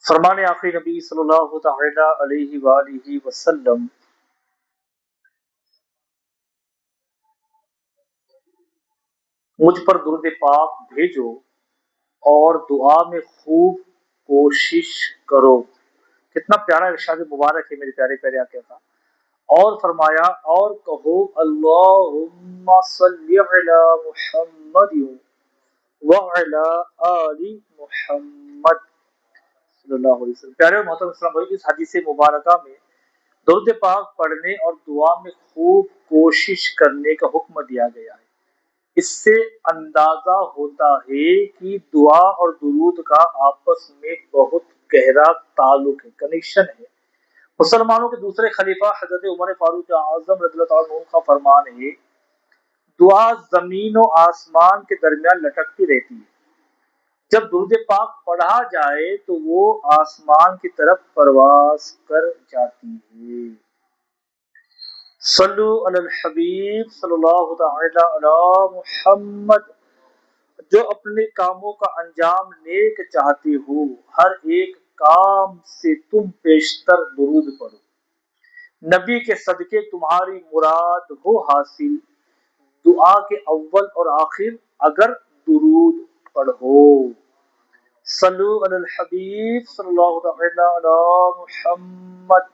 فرمان آخری نبی صلی اللہ تعالی علیہ وآلہ وسلم، مجھ پر درود پاک بھیجو اور دعا میں خوب کوشش کرو۔ کتنا پیارا ارشاد مبارک ہے میرے پیارے پیارے آقا کا۔ اور فرمایا اور کہو اللہم صلی علی محمد وعلی آل محمد صلی اللہ علیہ وسلم۔ پیارے اور محترم اسلام بھائی، اس حدیث مبارکہ میں درود پاک پڑھنے اور دعا میں خوب کوشش کرنے کا حکم دیا گیا ہے۔ اس سے اندازہ ہوتا ہے کہ دعا اور درود کا آپس میں بہت گہرا تعلق ہے، کنیکشن ہے۔ مسلمانوں کے دوسرے خلیفہ حضرت عمر فاروق اعظم رضی اللہ عنہ کا فرمان ہے، دعا زمین و آسمان کے درمیان لٹکتی رہتی ہے، جب درود پاک پڑھا جائے تو وہ آسمان کی طرف پرواز کر جاتی ہے۔ صلو علی الحبیب صلی اللہ تعالی علی محمد۔ جو اپنے کاموں کا انجام نیک چاہتے ہو، ہر ایک کام سے تم پیشتر درود پڑھو، نبی کے صدقے تمہاری مراد ہو حاصل۔ دعا کے اول اور آخر اگر درود پڑھو۔ صلو علی الحبیب صلی اللہ تعالی علی محمد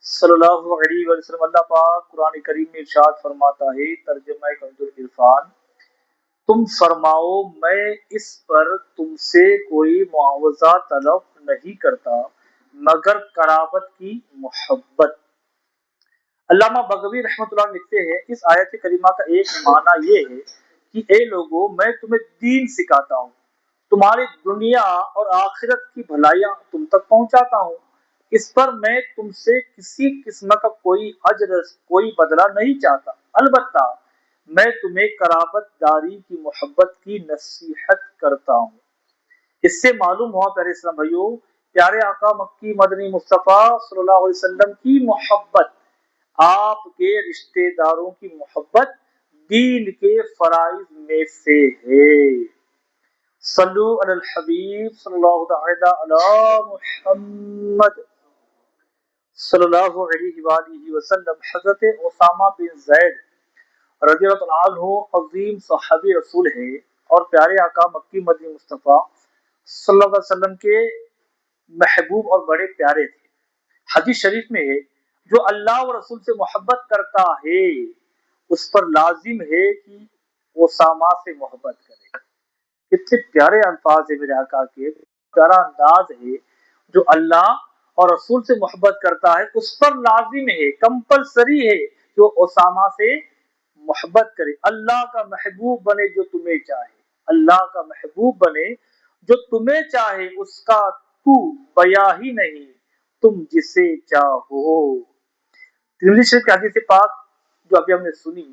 صلی اللہ علیہ وسلم۔ اللہ پاک قرآن کریم میں ارشاد فرماتا ہے، ترجمہ کنز العرفان، تم فرماؤ میں اس پر تم سے کوئی معاوضہ طلب نہیں کرتا مگر قرابت کی محبت۔ علامہ بغوی رحمۃ اللہ لکھتے ہیں، اس آیت کریمہ کا ایک معنی یہ ہے کہ اے لوگوں، میں تمہیں دین سکھاتا ہوں، تمہاری دنیا اور آخرت کی بھلائیاں تم تک پہنچاتا ہوں، اس پر میں تم سے کسی قسم کا کوئی اجر کوئی بدلہ نہیں چاہتا، البتہ میں تمہیں قرابت داری کی محبت کی نصیحت کرتا ہوں۔ اس سے معلوم ہوا پیارے اسلام بھائیوں، پیارے آقا مکی مدنی مصطفیٰ صلی اللہ علیہ وسلم کی محبت، آپ کے رشتہ داروں کی محبت دین کے فرائض میں سے ہے۔ صلو علی الحبیب صلی اللہ تعالی علی محمد صلی اللہ علیہ وآلہ وسلم۔ حضرت اسامہ بن زید رضی اللہ عنہ عظیم صحابی رسول ہے اور پیارے آقا مکی مدنی مصطفیٰ صلی اللہ علیہ وسلم کے محبوب اور بڑے پیارے تھے۔ حدیث شریف میں ہے، جو اللہ و رسول سے محبت کرتا ہے اس پر لازم ہے کہ اسامہ سے محبت کرے۔ کتنے پیارے الفاظ ہیں میرے آقا کے، پیارا انداز ہے۔ جو اللہ اور رسول سے محبت کرتا ہے اس پر لازم ہے، کمپلسری ہے جو اسامہ سے محبت کرے۔ اللہ کا محبوب بنے جو تمہیں چاہے، اللہ کا محبوب بنے جو تمہیں چاہے، اس کا تو بیاں ہی نہیں تم جسے چاہو۔ ترمذی شریف کی حدیث پاک جو ابھی ہم نے سنی،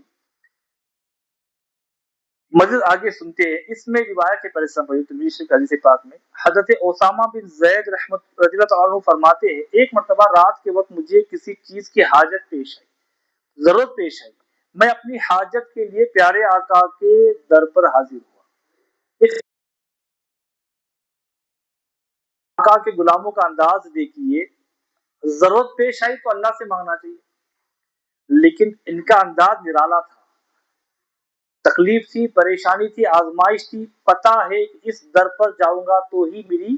مزید آگے سنتے ہیں۔ اس میں روایت ہے ترمذی شریف کی حدیث پاک میں حضرت اسامہ بن زید رضی اللہ عنہ فرماتے ہیں، ایک مرتبہ رات کے وقت مجھے کسی چیز کی حاجت پیش آئی، ضرورت پیش آئی، میں اپنی حاجت کے لیے پیارے آقا کے در پر حاضر ہوا۔ ایک آقا کے غلاموں کا انداز دیکھیے، ضرورت پیش آئی تو اللہ سے مانگنا چاہیے، لیکن ان کا انداز نرالا تھا۔ تکلیف تھی، پریشانی تھی، آزمائش تھی، پتہ ہے کہ اس در پر جاؤں گا تو ہی میری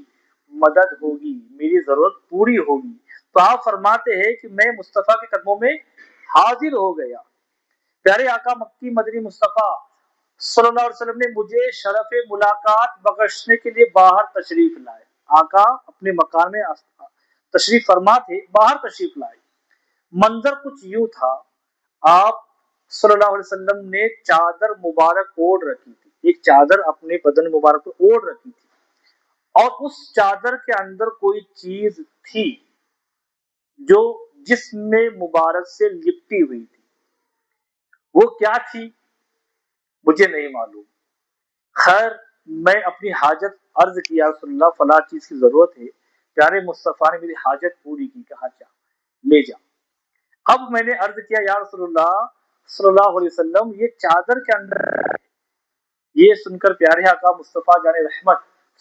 مدد ہوگی، میری ضرورت پوری ہوگی۔ تو آپ فرماتے ہیں کہ میں مصطفیٰ کے قدموں میں حاضر ہو گیا۔ پیارے آقا مکی مدنی مصطفیٰ صلی اللہ علیہ وسلم نے مجھے شرف ملاقات بخشنے کے لیے باہر تشریف لائے۔ آقا اپنے مکان میں تشریف فرما تھے، باہر تشریف لائے۔ منظر کچھ یوں تھا، آپ صلی اللہ علیہ وسلم نے چادر مبارک اوڑھ رکھی تھی، ایک چادر اپنے بدن مبارک پر اوڑھ رکھی تھی، اور اس چادر کے اندر کوئی چیز تھی جو جسم مبارک سے لپٹی ہوئی تھی۔ وہ کیا تھی مجھے نہیں معلوم۔ خیر میں اپنی حاجت عرض کیا، رسول اللہ فلاں چیز کی ضرورت ہے۔ پیارے مصطفیٰ نے میری حاجت پوری کی، کہا جا لے جا۔ اب میں نے عرض کیا، یا رسول اللہ صلی اللہ علیہ وسلم یہ چادر کے اندر ہے۔ یہ سن کر پیارے آقا مصطفیٰ جان رحمت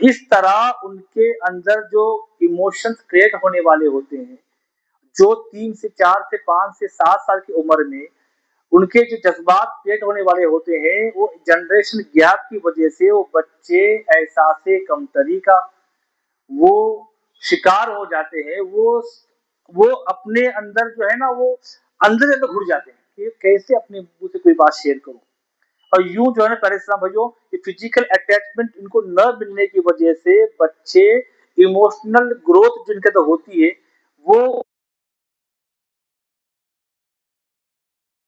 اس طرح ان کے اندر جو ایموشنز کریٹ ہونے والے ہوتے ہیں، جو 3 سے 4 سے 5 سے 7 سال کی عمر میں ان کے جو جذبات کریٹ ہونے والے ہوتے ہیں، وہ جنریشن گیپ کی وجہ سے وہ بچے احساس کمتری کا وہ شکار ہو جاتے ہیں. وہ اپنے اندر جو ہے نا وہ اندر گھڑ جاتے ہیں کہ کیسے اپنے ابو سے کوئی بات شیئر کروں. اور یوں جو ہے نا پیارے اسلام بھائیوں، یہ فزیکل اٹیچمنٹ ان کو نہ ملنے کی وجہ سے بچے ایموشنل گروتھ جن کے اندر ہوتی ہے وہ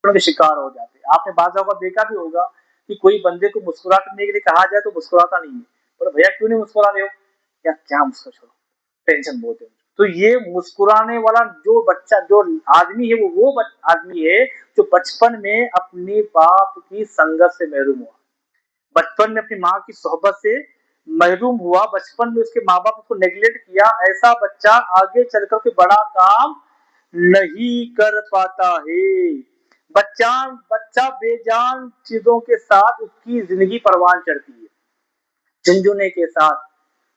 کے شکار ہو جاتے ہیں. آپ نے بعض اوقات دیکھا بھی ہوگا کہ کوئی بندے کو مسکرا کرنے کے لیے کہا جائے تو مسکراتا نہیں ہے. بولے بھیا کیوں نہیں مسکرا رہے ہو؟ کیا مسکرا، چھوڑو ٹینشن بہت ہے. تو یہ مسکرانے والا جو بچہ جو آدمی ہے وہ آدمی ہے جو بچپن میں اپنی باپ کی سنگت سے محروم ہوا، بچپن میں اپنی ماں کی صحبت سے محروم ہوا، بچپن میں اس کے ماں باپ اس کو نیگلیکٹ کیا. ایسا بچہ آگے چل کر کوئی بڑا کام نہیں کر پاتا ہے. بچہ بے جان چیزوں کے ساتھ اس کی زندگی پروان چڑھتی ہے، جھنجھونے کے ساتھ،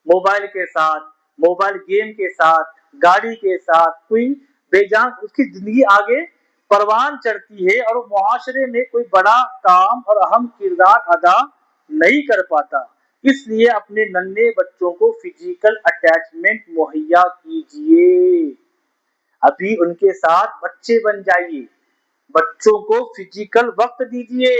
موبائل کے ساتھ، موبائل گیم کے ساتھ، گاڑی کے ساتھ، کوئی بے جان اس کی زندگی آگے پروان چڑھتی ہے اور معاشرے میں کوئی بڑا کام اور اہم کردار ادا نہیں کر پاتا. اس لیے اپنے ننھے بچوں کو فزیکل اٹیچمنٹ مہیا کیجیے. ابھی ان کے ساتھ بچے بن جائیے، بچوں کو فزیکل وقت دیجیے.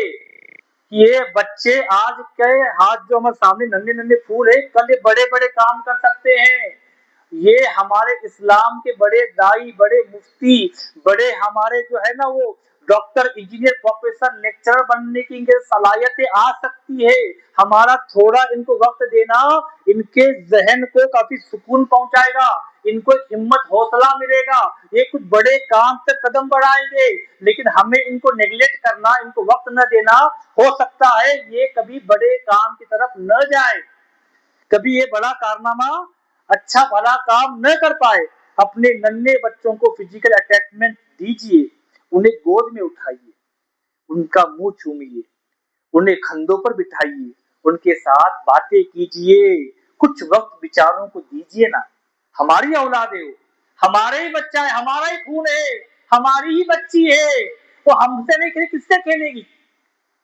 یہ بچے آج کے ہاتھ جو ہمارے سامنے ننھے ننھے پھول ہے، کل یہ بڑے بڑے کام کر سکتے ہیں. یہ ہمارے اسلام کے بڑے دائی، بڑے مفتی، بڑے ہمارے جو ہے نا وہ ڈاکٹر، انجینئر، پروفیسر، لیکچرر بننے کی ان کے صلاحیتیں آ سکتی ہے. ہمارا تھوڑا ان کو وقت دینا ان کے ذہن کو کافی سکون پہنچائے گا، ان کو ہمت حوصلہ ملے گا، یہ کچھ بڑے کام تک قدم بڑھائیں گے. لیکن ہمیں ان کو نیگلیکٹ کرنا، ان کو وقت نہ دینا، ہو سکتا ہے یہ کبھی بڑے کام کی طرف نہ جائے، کبھی یہ بڑا کارنامہ اچھا بھلا کام نہ کر پائے. اپنے ننھے بچوں کو فزیکل اٹیچمنٹ دیجیے، انہیں گود میں اٹھائیے، ان کا منہ چومیے، انہیں کندھوں پر بٹھائیے، ان کے ساتھ باتیں کیجیے، کچھ وقت بیچاروں کو دیجیے نا. ہماری اولاد ہے، وہ ہمارا ہی بچہ ہے، ہمارا ہی خون ہے، ہماری ہی بچی ہے. وہ ہم سے نہیں کھیلے کس سے کھیلے گی؟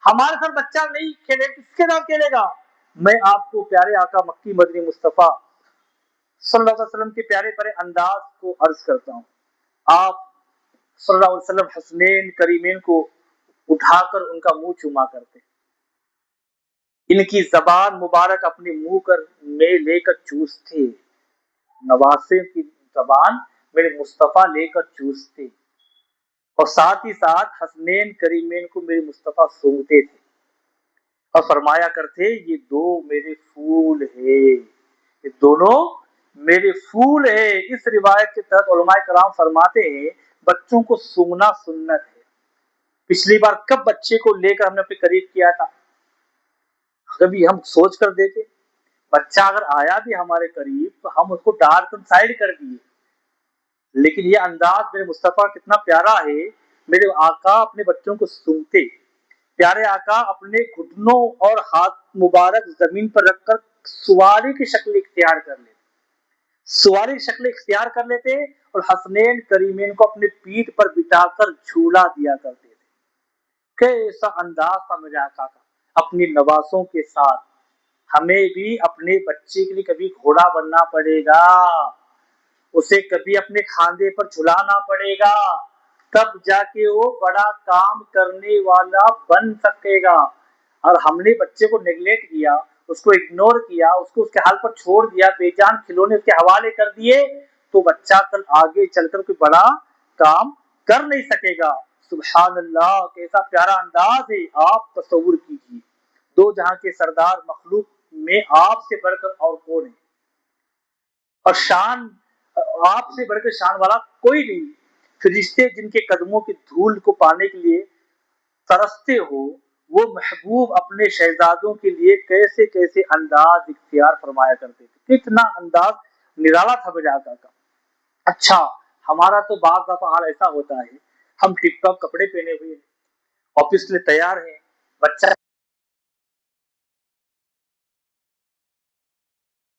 ہمارے ساتھ بچہ نہیں کھیلے کس کے ساتھ کھیلے گا؟ میں آپ کو پیارے آقا مکی مدنی مصطفیٰ صلی اللہ علیہ وسلم کے پیارے پیارے انداز کو عرض کرتا ہوں. آپ صلی اللہ علیہ وسلم حسنین کریمین کو اٹھا کر ان کا منہ چوما کرتے، ان کی زبان مبارک اپنے منہ کر میں لے کر چوستے، نواسے کی زبان میرے مصطفیٰ لے کر چوستے، اور ساتھ ہی ساتھ حسنین کریمین کو میرے مصطفیٰ سونگتے تھے اور فرمایا کرتے یہ دو میرے پھول ہے، یہ دونوں میرے پھول ہے. اس روایت کے تحت علماء کرام فرماتے ہیں بچوں کو سونگنا سنت ہے. پچھلی بار کب بچے کو لے کر ہم نے اپنے قریب کیا تھا؟ کبھی ہم سوچ کر دیکھیں، بچہ اگر آیا بھی ہمارے قریب تو ہم اس کو ڈال کر سائڈ کر دیے. لیکن یہ انداز میرے مصطفیٰ کتنا پیارا ہے. میرے آقا اپنے بچوں کو سونگتے، پیارے آقا اپنے گھٹنوں اور ہاتھ مبارک زمین پر رکھ کر سواری کی شکل اختیار کر لیتے، سواری کی شکل اختیار کر لیتے اور حسنین کریمین کو اپنے پیٹھ پر بٹھا کر جھولا دیا کرتے تھے. کیسا انداز تھا میرے آقا کا اپنی نوازوں کے ساتھ. ہمیں بھی اپنے بچے کے لیے کبھی گھوڑا بننا پڑے گا، اسے کبھی اپنے کھاندے پر جھلانا پڑے گا، تب جا کے وہ بڑا کام کرنے والا بن سکے گا. اور ہم نے بچے کو نیگلیکٹ کیا، اس کو اگنور کیا، اس کو اس کے حال پر چھوڑ دیا، بے جان کھلونے اس کے حوالے کر دیے، تو بچہ کل آگے چل کر کوئی بڑا کام کر نہیں سکے گا. سبحان اللہ، کیسا پیارا انداز ہے. آپ تصور کیجیے دو جہاں کے سردار مخلوق میں آپ سے بڑھ کر اور کون ہے، اور شان آپ سے بڑھ کر شان والا کوئی نہیں. فرشتے جن کے قدموں کی دھول کو پانے کے لیے ترستے ہو، وہ محبوب اپنے شہزادوں کے لیے کیسے کیسے انداز اختیار فرمایا کرتے تھے. کتنا انداز نرالا تھا میرے آقا کا. اچھا ہمارا تو بعض دفعہ حال ایسا ہوتا ہے، ہم ٹپ ٹاپ کپڑے پہنے ہوئے آفس کے لیے تیار ہیں، بچہ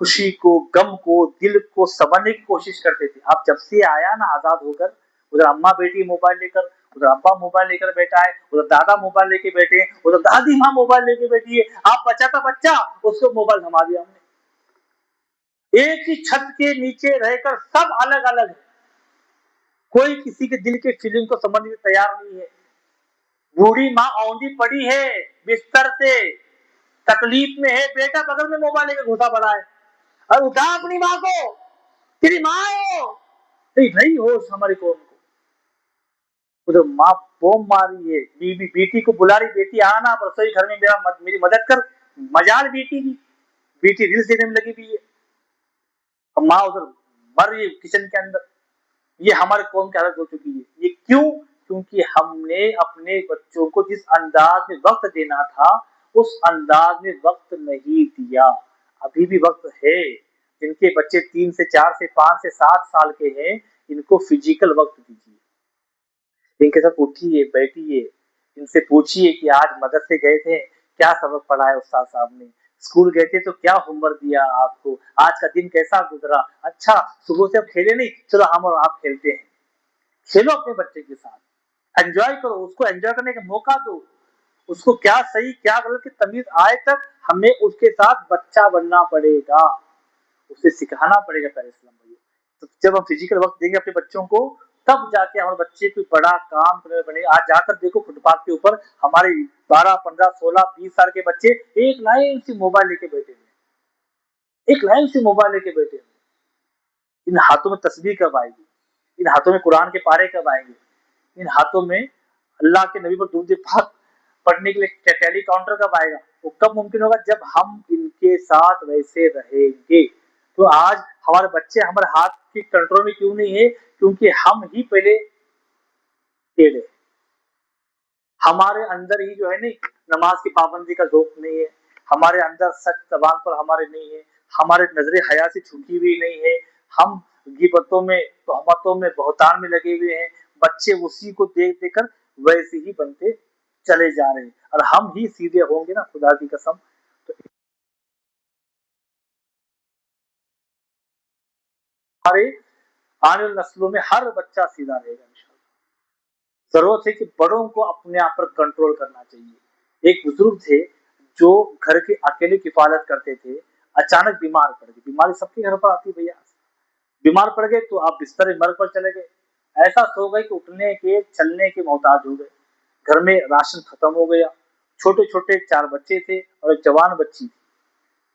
خوشی کو, گم کو, دل کو سمجھنے کی کوشش کرتے تھے. اب جب سے آیا نا آزاد ہو کر, ادھر اماں بیٹی موبائل لے کر, ادھر ابا موبائل لے کر بیٹھا ہے, ادھر دادا موبائل لے کے بیٹھے ہیں, ادھر دادی ماں موبائل لے کے بیٹھی ہے. آپ بچہ تھا بچہ, اس کو موبائل تھما دیا ہم نے. ایک ہی چھت کے نیچے رہ کر سب الگ الگ ہے, کوئی کسی کے دل کے فیلنگ کو سمجھنے میں تیار نہیں ہے. بوڑھی ماں اوندھی پڑی ہے بستر سے, تکلیف میں ہے, بیٹا بغل میں موبائل لے کے گھسا پڑا ہے, اور اٹھا اپنی ماں کو, تیری ماں ہو نہیں ہوش ہماری قوم کو. ادھر ماں بوم مار رہی ہے, بیوی بیٹی کو بلا رہی, بیٹی آنا رسوئی گھر میں میری مدد کر. مجال بیٹی کی, بیٹی ریلس دینے میں لگی ہوئی ہے, ماں ادھر مر رہی ہے کچن کے اندر. یہ ہمارے قوم کی حالت ہو چکی ہے. یہ کیوں؟ کیونکہ ہم نے اپنے بچوں کو جس انداز میں وقت دینا تھا اس انداز میں وقت نہیں دیا. ابھی بھی وقت ہے. جن کے بچے 3 سے 4 سے 5 سے 7 سال کے ہیں, ان کو فزیکل وقت دیجیے, ان کے ساتھ اٹھیے بیٹھیے, ان سے پوچھیے کہ آج مدرسے گئے تھے, کیا سبق پڑھا ہے استاد صاحب نے, اسکول گئے تھے تو کیا ہوم ورک دیا آپ کو, آج کا دن کیسا گزرا. اچھا صبح سے اب کھیلے نہیں, چلو ہم اور آپ کھیلتے ہیں. کھیلو اپنے بچے کے ساتھ, انجوائے کرو, اس کو انجوائے کرنے کا موقع دو. اس کو کیا صحیح کیا غلط کی تمیز آئے تک ہمیں اس کے ساتھ بچہ بننا پڑے گا, اسے سکھانا پڑے گا. پہلے اسلام بھائی, تو جب ہم فزیکل وقت دیں گے اپنے بچوں کو, تب جا کے ہمارے بچے کوئی بڑا کام کرنے بنے گا. آج جا کر دیکھو فٹ پاتھ کے اوپر ہمارے 12 15 16 20 سال کے بچے ایک لائن سے موبائل لے کے بیٹھے ہیں, ایک لائن سے موبائل لے کے بیٹھے ہیں. ان ہاتھوں میں تسبیح کب آئے گی, ان ہاتھوں میں قرآن کے پارے کب آئیں گے, ان ہاتھوں میں اللہ کے نبی پر درود پاک پڑھنے کے لیے ٹیلی کاؤنٹر کب آئے گا. وہ کب ممکن ہوگا جب ہم ان کے ساتھ ویسے رہیں گے. تو آج ہمارے بچے ہمارے ہاتھ کے کنٹرول میں کیوں نہیں ہے؟ کیونکہ ہم ہی پہلے ٹیڑے, ہمارے اندر ہی جو ہے نہیں نماز کی پابندی کا ذوق نہیں ہے, ہمارے اندر سچ زبان پر ہمارے نہیں ہے, ہمارے نظر حیا سے چھکی ہوئی نہیں ہے, ہم غیبتوں میں تہمتوں میں بہتان میں لگے ہوئے ہیں. بچے اسی کو دیکھ دیکھ کر ویسے ہی بنتے چلے جا رہے ہیں, اور ہم ہی سیدھے ہوں گے نا خدا کی قسم. تو ہمارے آنے والی نسلوں میں ہر بچہ سیدھا رہے گا انشاءاللہ. ضرورت ہے کہ بڑوں کو اپنے آپ پر کنٹرول کرنا چاہیے. ایک بزرگ تھے جو گھر کے اکیلے کفالت کرتے تھے, اچانک بیمار پڑ گئے. بیماری سب کے گھر پر آتی ہے بھیا, بیمار پڑ گئے تو آپ بستر مرگ پر چلے گئے, ایسا سو گئے کہ اٹھنے کے چلنے کے محتاج ہو گئے. گھر میں راشن ختم ہو گیا. چھوٹے چھوٹے 4 بچے تھے اور ایک جوان بچی تھی.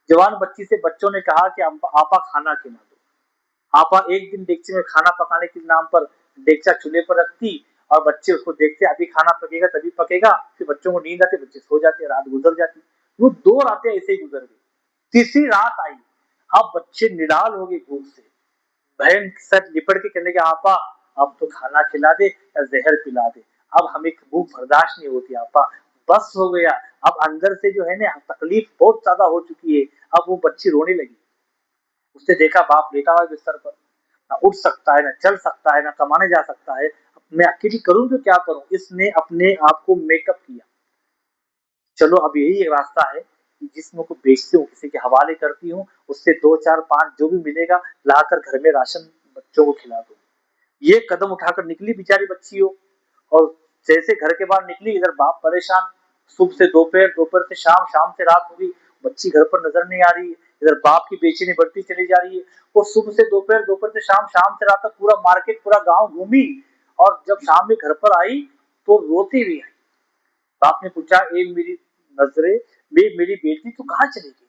جوان بچی سے بچوں نے کہا کہ آپا کھانا کھلا دو. آپا ایک دن ڈیگچی میں کھانا پکانے کے نام پر ڈیگچا چولہے پر رکھتی, اور بچے اس کو دیکھتے ابھی کھانا پکے گا تبھی پکے گا. پھر بچوں کو نیند آتی, بچے سو جاتے, رات گزر جاتی. وہ 2 راتیں ایسے ہی گزر گئی. تیسری رات آئی, اب بچے نڈال ہو گئے بھوک سے. بہن سر لپٹ کے کہنے کے آپا اب تو کھانا کھلا دے یا زہر پلا دے, اب ہمیں بھوک برداشت نہیں ہوتی آپا, بس ہو گیا. اب اندر سے جو ہے نا تکلیف بہت زیادہ ہو چکی ہے. اب وہ بچی رونے لگی. اس نے دیکھا باپ لیٹا ہوا بستر پر, نہ اٹھ سکتا ہے, نہ چل سکتا ہے, نہ کمانے جا سکتا ہے. میں اکیلی کروں تو کیا کروں. اس نے اپنے آپ کو میک اپ کیا. چلو اب یہی ایک راستہ ہے, جسم کو بیچتی ہوں, کسی کے حوالے کرتی ہوں, اس سے 2 4 5 جو بھی ملے گا لا کر گھر میں راشن بچوں کو کھلا دوں. یہ قدم اٹھا کر نکلی بیچاری بچی ہو, اور جیسے گھر کے باہر نکلی ادھر باپ پریشان. صبح سے دوپہر, دوپہر سے شام, شام سے رات ہوگی, بچی گھر پر نظر نہیں آ رہی ہے. ادھر باپ کی بے چینی بڑھتی چلی جا رہی ہے. وہ صبح سے دوپہر, دوپہر سے شام, شام سے رات تک پورا مارکیٹ پورا گاؤں گھومی, اور جب شام میں گھر پر آئی تو روتی بھی آئی. باپ نے پوچھا اے میری نظریں, میری بیٹی تو کہاں چلی گئی؟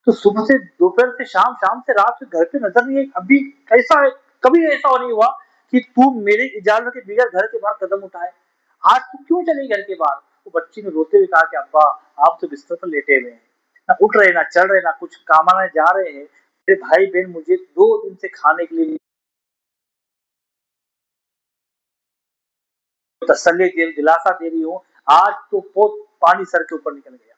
تو صبح سے دوپہر سے شام, شام سے رات سے گھر پہ نظر نہیں آئی. ابھی ایسا ہے, کبھی ایسا نہیں ہوا کہ تو میرے اجازت کے بغیر گھر کے باہر قدم اٹھائے. آج تو کیوں چلی گھر کے باہر؟ وہ بچی نے روتے ہوئے کہا کہ ابا آپ تو بستر پر لیٹے ہوئے ہیں, نہ اٹھ رہے, نہ چل رہے, نہ کچھ کامانے جا رہے ہیں. میرے بھائی بہن مجھے 2 دن سے کھانے کے لیے تسلی دلاسا دے رہی ہوں, آج تو بہت پانی سر کے اوپر نکل گیا.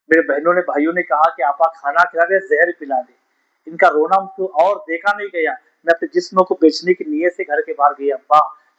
میرے بہنوں نے بھائیوں نے کہا کہ آپا کھانا کھلا دے, زہر پلا دے. ان کا رونا تو اور دیکھا نہیں گیا. میں اپنے جسم کو بیچنے کی نیت سے گھر کے باہر گئی. ابا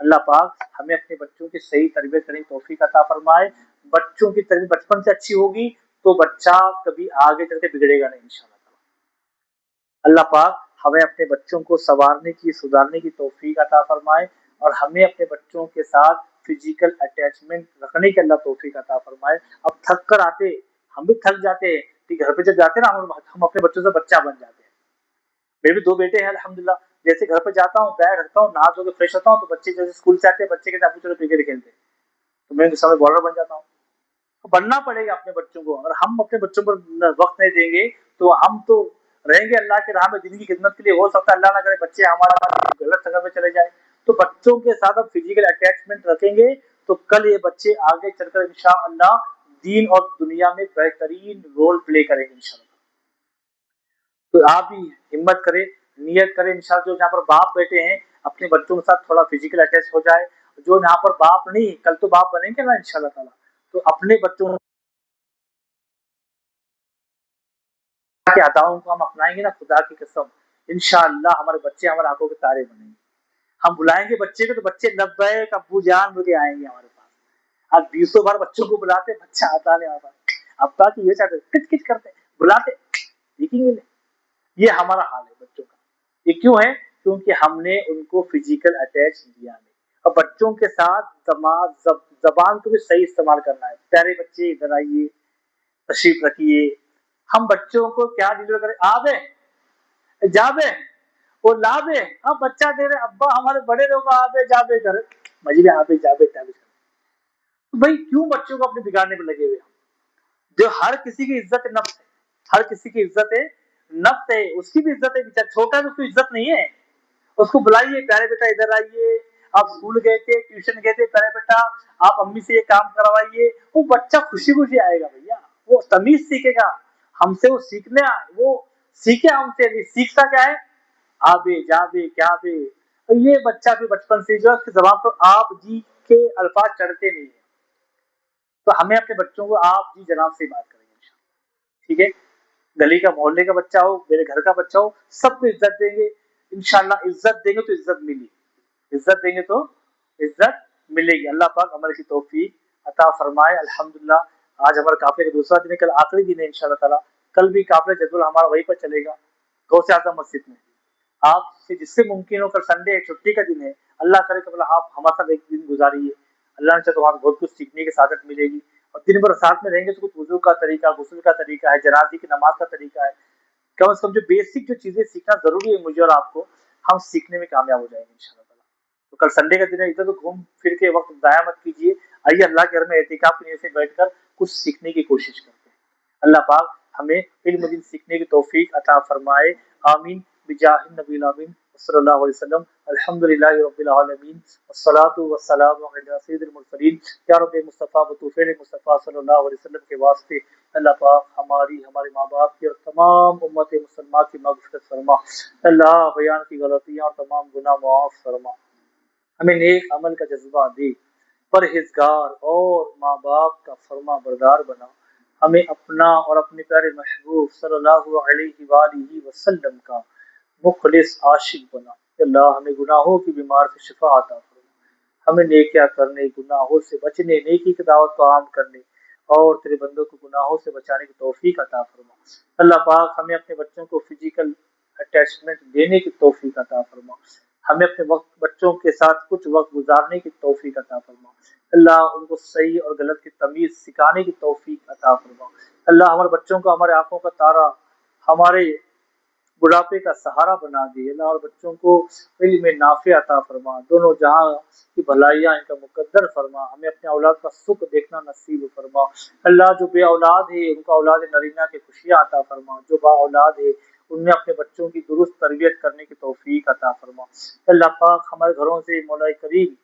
اللہ پاک ہمیں اپنے بچوں کی صحیح تربیت کرنے کی توفیق عطا فرمائے. بچوں کی تربیت بچپن سے اچھی ہوگی تو بچہ کبھی آگے چل کے بگڑے گا نہیں انشاءاللہ. اللہ پاک ہمیں اپنے بچوں کو سنوارنے کی سدھارنے کی توفیق عطا فرمائے اور ہمیں اپنے بچوں کے ساتھ فزیکل اٹیچمنٹ رکھنے کی اللہ توفیق عطا فرمائے. اب تھک کر آتے ہم بھی تھک جاتے ہیں کہ گھر پہ جب جاتے ہیں نا ہم اپنے بچوں سے بچہ بن جاتے ہیں. میرے بھی 2 بیٹے ہیں الحمدللہ. جیسے گھر پہ جاتا ہوں بیگ رکھتا ہوں نہا دھو کے فریش ہوتا ہوں تو بچے جیسے اسکول سے آتے ہیں بچے کے ابو چلو کرکٹ کھیلتے ہیں تو میں ان کے سامنے بالر بن جاتا ہوں. بننا پڑے گا اپنے بچوں کو. اگر ہم اپنے بچوں پر وقت نہیں دیں گے تو ہم تو رہیں گے اللہ کے راہ میں دین کی خدمت کے لیے. ہو سکتا ہے اللہ نہ کرے بچے ہمارا غلط جگہ پہ چلے جائیں. تو بچوں کے ساتھ ہم فزیکل اٹیچمنٹ رکھیں گے تو کل یہ بچے آگے چل کر انشاءاللہ دین اور دنیا میں بہترین رول پلے کریں گے انشاءاللہ. تو آپ بھی ہمت کریں نیت کریں انشاءاللہ. جو یہاں پر باپ بیٹے ہیں اپنے بچوں کے ساتھ تھوڑا فزیکل اٹیچ ہو جائے. جو یہاں پر باپ نہیں کل تو باپ بنیں گے نا انشاءاللہ تعالیٰ. تو اپنے بچوں کی عطاؤں کو ہم اپنائیں گے نا خدا کی قسم انشاءاللہ ہمارے بچے ہمارے آنکھوں کے تارے بنیں گے. ہم بلائیں گے بچے کو تو بچے لبیک ابو جان بول کے آئیں گے ہمارے پاس. اب 20 بار بچوں کو بلاتے بچہ آتا نہیں آتا. ابا کی یہ چاہتے کچ کچ کرتے بلاتے دیکھیں گے. یہ ہمارا حال ہے بچوں کا. یہ کیوں ہے؟ کیونکہ ہم نے ان کو فزیکل اٹیچ دیا نہیں. اور بچوں کے ساتھ زبان کو بھی صحیح استعمال کرنا ہے. پیارے بچے ادھر آئیے تشریف رکھیے. ہم بچوں کو کیا ڈیلیور کریں آبے جابے وہ لابے. ہم بچہ دے رہے ابا ہمارے بڑے لوگ آبے جابے کرے مجھے بھی آبے جابے جابے کرے. تو بھائی کیوں بچوں کو اپنے بگاڑنے پہ لگے ہوئے ہم؟ جو ہر کسی کی عزت نفس ہے. ہر کسی کی عزت ہے نفس ہے. اس کی بھی عزت ہے. چھوٹا ہے تو اس کی عزت نہیں ہے. اس کو بلائیے پیارے بیٹا ادھر آئیے. آپ اسکول گئے تھے ٹیوشن گئے تھے پیارے بیٹا آپ امی سے یہ کام کروائیے. وہ بچہ خوشی خوشی آئے گا بھیا. وہ تمیز سیکھے گا ہم سے. وہ سیکھنے وہ سیکھے ہم سے. سیکھتا کیا ہے آبے جابے کیا بے. یہ بچہ بھی بچپن سے جو اس کی زبان پر آپ جی کے الفاظ چڑھتے نہیں ہیں. تو ہمیں اپنے بچوں کو آپ جی جناب سے بات کریں گے ٹھیک ہے. گلی کا محلے کا بچہ ہو میرے گھر کا بچہ ہو سب کو عزت دیں گے انشاءاللہ. عزت دیں گے تو عزت ملی. عزت دیں گے تو عزت ملے گی. اللہ پاک عمل کی توفیق عطا فرمائے. الحمدللہ آج ہمارے قافلے کا دوسرا دن ہے. کل آخری دن ہے انشاءاللہ تعالی. کل بھی قافلہ جدول ہمارا وہیں پر چلے گا غوث اعظم مسجد میں. آپ سے جس سے ممکن ہو کر سنڈے ہے چھٹی کا دن ہے اللہ کرے کہ آپ ہمارے ساتھ ایک دن گزاریے. اللہ نے چاہے تو وہاں بہت کچھ سیکھنے کی سعادت ملے گی. اور دن بھر ساتھ میں رہیں گے تو کچھ وضو کا طریقہ غسل کا طریقہ ہے جنازے کی نماز کا طریقہ ہے. کم از کم جو بیسک جو چیزیں سیکھنا ضروری ہے مجھے اور آپ کو ہم سیکھنے میں کامیاب ہو جائیں گے انشاءاللہ تعالی. تو کل سنڈے کا دن ہے ادھر تو گھوم پھر کے وقت ضائع مت کیجیے. آئیے اللہ کے گھر میں اعتکاف کی نیت سے بیٹھ کر کچھ سیکھنے کی کوشش کرتے ہیں. اللہ پاک ہمیں علم دین سیکھنے کی توفیق عطا فرمائے. آمین بجاہ النبی الامین صلی اللہ علیہ وسلم. الحمدللہ رب العالمین والصلاة والسلام علی سید المرسلین. یا رب مصطفیٰ بطوفیل مصطفیٰ صلی اللہ علیہ وسلم کے واسطے اللہ پاک ہمارے ماں باپ کی اور تمام امت مسلمہ کی مغفرت فرما. اللہ بیان کی غلطیاں اور تمام گناہ معاف فرما. ہمیں نیک عمل کا جذبہ دے. پرہیزگار اور ماں باپ کا فرما بردار بنا. ہمیں اپنا اور اپنے پیارے محبوب صلی اللہ علیہ وآلہ وسلم کا مخلص عاشق بنا. اللہ ہمیں گناہوں کی بیمار سے شفا عطا فرما. ہمیں نیکیاں کرنے گناہوں سے بچنے نیکی کی دعوت کو عام کرنے اور تیرے بندوں کو گناہوں سے بچانے کی توفیق عطا فرما. اللہ پاک ہمیں اپنے بچوں کو فزیکل اٹیچمنٹ دینے کی توفیق عطا فرما. ہمیں اپنے بچوں کے ساتھ کچھ وقت گزارنے کی توفیق عطا فرما. اللہ ان کو صحیح اور غلط کی تمیز سکھانے کی توفیق عطا فرما. اللہ ہمارے بچوں کو ہمارے آنکھوں کا تارا ہمارے بڑھاپے کا سہارا بنا دے. اللہ اور بچوں کو علم نافع عطا فرما. دونوں جہاں کی بھلائیاں ان کا مقدر فرما. ہمیں اپنے اولاد کا سکھ دیکھنا نصیب فرما. اللہ جو بے اولاد ہے ان کا اولاد نرینہ کی خوشیاں عطا فرما. جو با اولاد ہے ان میں اپنے بچوں کی درست تربیت کرنے کی توفیق عطا فرما. اللہ پاک ہمارے گھروں سے مولا کریم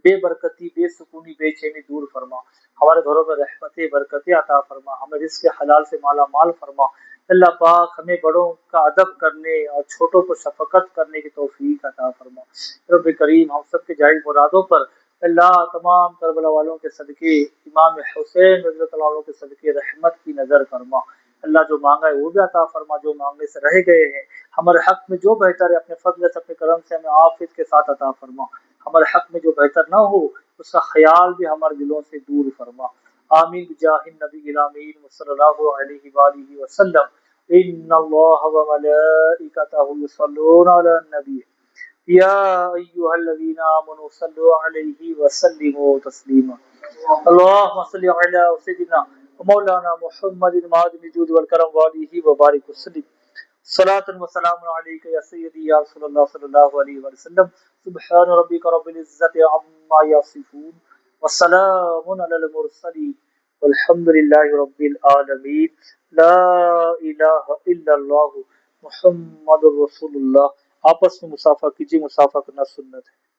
بے برکتی بے سکونی بے چینی دور فرما. ہمارے گھروں میں رحمتیں برکتیں عطا فرما. ہمیں رزق حلال سے مالا مال فرما. اللہ پاک ہمیں بڑوں کا ادب کرنے اور چھوٹوں کو شفقت کرنے کی توفیق عطا فرما. رب کریم ہم سب کے جائز مرادوں پر اللہ تمام کربلا والوں کے صدقے امام حسین رضی اللہ عنہ کے صدقے رحمت کی نظر فرما. اللہ جو مانگا ہے وہ بھی عطا فرما. جو مانگنے سے رہ گئے ہیں ہمارے حق میں جو بہتر ہے اپنے فضل سے اپنے کرم سے ہمیں عافیت کے ساتھ عطا فرما، ہمارے حق میں جو بہتر نہ ہو اس کا خیال بھی ہمارے دلوں سے دور فرما، آمین بجاہ النبی الامین صلی اللہ علیہ وآلہ وسلم۔ ان اللہ وملائکتہ یصلون علی النبی یا ایھا الذین آمنوا صلوا علیہ وسلموا تسلیما۔ اللهم صل على سيدنا ومولانا محمد معدن الجود والكرم وآلہ وبارک وسلم، صلاة وسلام عليك يا سيدي يا رسول الله صلى الله عليه وسلم۔ سبحان ربك رب العزة عما يصفون وسلام على المرسلين والحمد لله رب العالمين۔ لا الہ الا اللہ محمد رسول اللہ۔ آپس میں مصافحہ کیجیے، مصافحہ کرنا سنت ہے۔